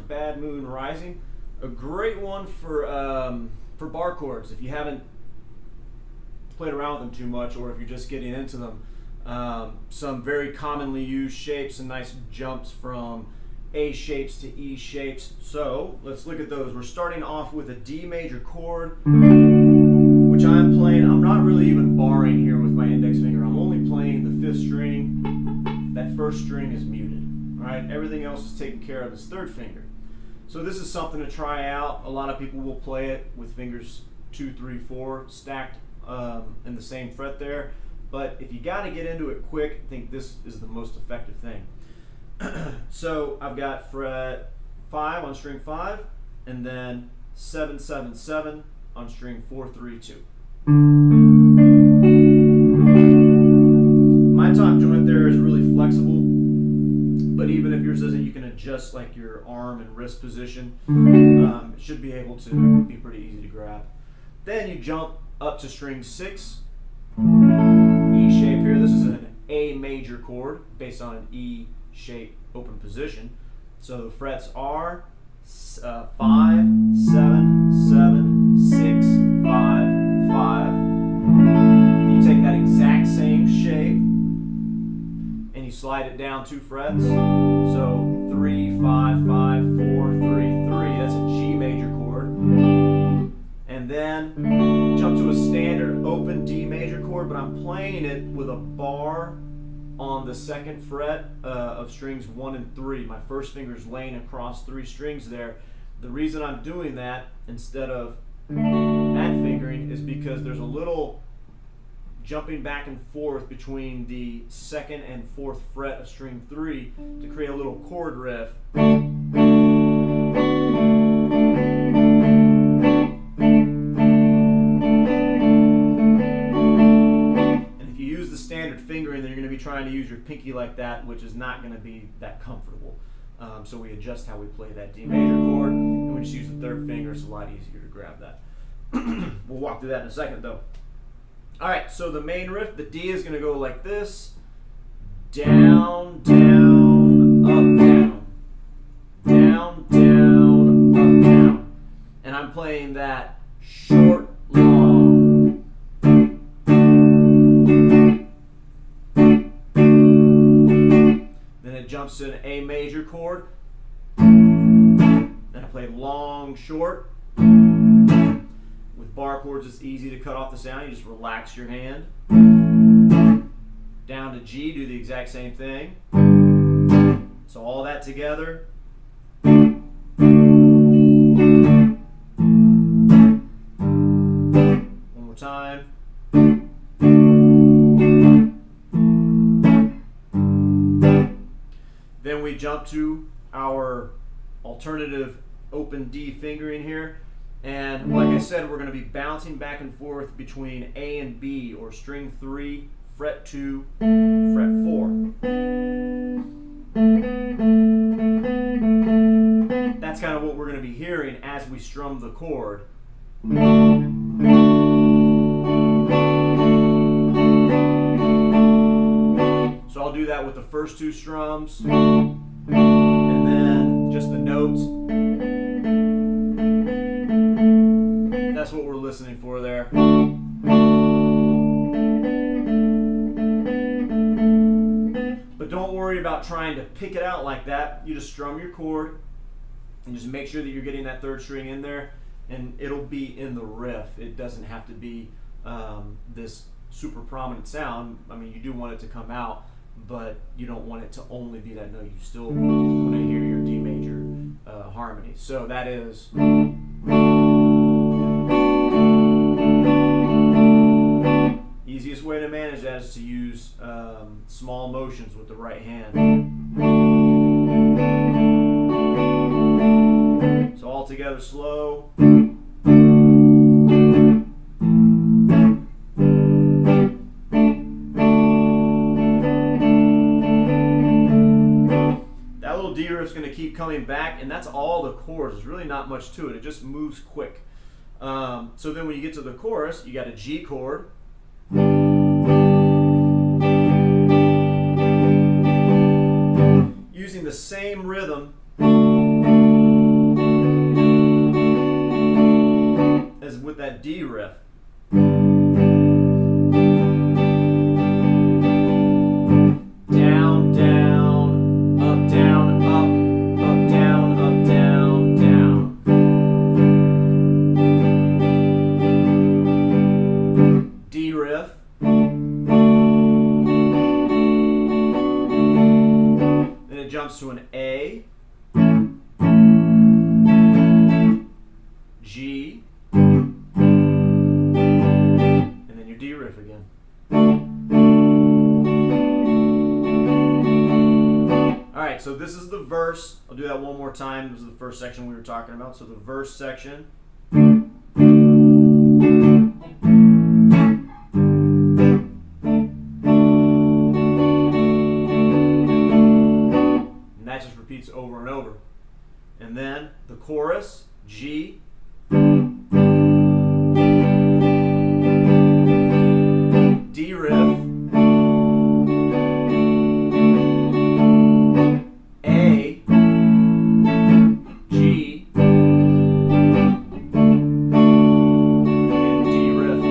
Bad Moon Rising. A great one for bar chords if you haven't played around with them too much, or if you're just getting into them. Some very commonly used shapes and nice jumps from A shapes to E shapes. So let's look at those. We're starting off with a D major chord, which I'm playing. I'm not really even barring here with my index finger. I'm only playing the 5th string. That 1st string is muted. All right, everything else is taken care of this 3rd finger. So this is something to try out. A lot of people will play it with fingers 2, 3, 4 stacked in the same fret there. But if you got to get into it quick, I think this is the most effective thing. So I've got fret 5 on string 5, and then 7, 7, 7 on string 4, 3, 2. My top joint there is really flexible, but even if yours isn't, you can adjust like your arm and wrist position. It should be able to be pretty easy to grab. Then you jump up to string 6, E shape here. This is an A major chord based on an E shape open position. So the frets are 5, 7, 7, 6, 5, 5. You take that exact same shape and you slide it down 2 frets. So 3, 5, 5, 4, 3, 3. That's a G major chord. And then jump to a standard open D major chord, but I'm playing it with a bar on the 2nd fret of strings 1 and 3. My 1st finger is laying across 3 strings there. The reason I'm doing that instead of that fingering is because there's a little jumping back and forth between the 2nd and 4th fret of string 3 to create a little chord riff. Fingering, then you're going to be trying to use your pinky like that, which is not going to be that comfortable. So we adjust how we play that D major chord, and we just use the 3rd finger. It's a lot easier to grab that. We'll walk through that in a second, though. All right, so the main riff, the D is going to go like this: down, down, up, down, down, down, up, down, and I'm playing that short, long. Jumps to an A major chord. Then I play long, short. With bar chords, it's easy to cut off the sound. You just relax your hand. Down to G, do the exact same thing. So all that together. One more time. Then we jump to our alternative open D fingering here. And like I said, we're going to be bouncing back and forth between A and B, or string 3, fret 2, fret 4. That's kind of what we're going to be hearing as we strum the chord. So I'll do that with the first 2 strums, and then just the notes. That's what we're listening for there. But don't worry about trying to pick it out like that. You just strum your chord and just make sure that you're getting that 3rd string in there, and it'll be in the riff. It doesn't have to be this super prominent sound. I mean, you do want it to come out, but you don't want it to only be that note. You still want to hear your D major harmony. So that is. Easiest way to manage that is to use small motions with the right hand. So all together slow. D riff is going to keep coming back, and that's all the chords. There's really not much to it. It just moves quick. So then when you get to the chorus, you got a G chord. Using the same rhythm verse. I'll do that one more time. This is the first section we were talking about. So the verse section. And that just repeats over and over. And then the chorus, G, D riff, A, G, and D riff.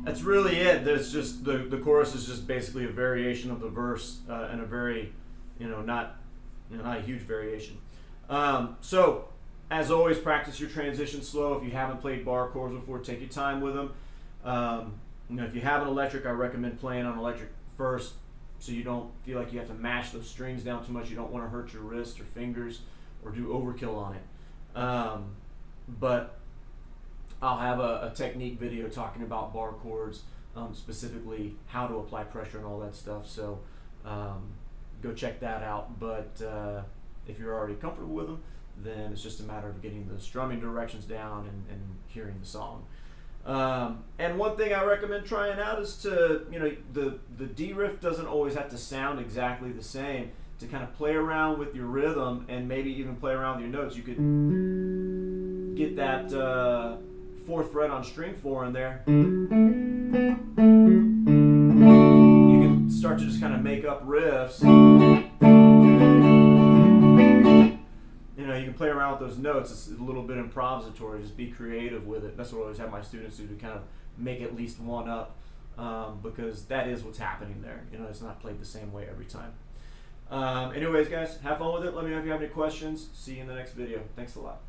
That's really it. There's just the chorus is just basically a variation of the verse, and a very, not a huge variation. So, as always, practice your transitions slow. If you haven't played bar chords before, take your time with them. If you have an electric, I recommend playing on electric first, so you don't feel like you have to mash those strings down too much. You don't want to hurt your wrist or fingers or do overkill on it. But I'll have a technique video talking about bar chords, specifically how to apply pressure and all that stuff. So go check that out. But if you're already comfortable with them, then it's just a matter of getting the strumming directions down and hearing the song. And one thing I recommend trying out is to, the D riff doesn't always have to sound exactly the same. To kind of play around with your rhythm and maybe even play around with your notes. You could get that 4th fret on string 4 in there. You can start to just kind of make up riffs. You can play around with those notes. It's a little bit improvisatory. Just be creative with it. That's what I always have my students do, to kind of make at least one up, because that is what's happening there. It's not played the same way every time. Anyways, guys, have fun with it. Let me know if you have any questions. See you in the next video. Thanks a lot.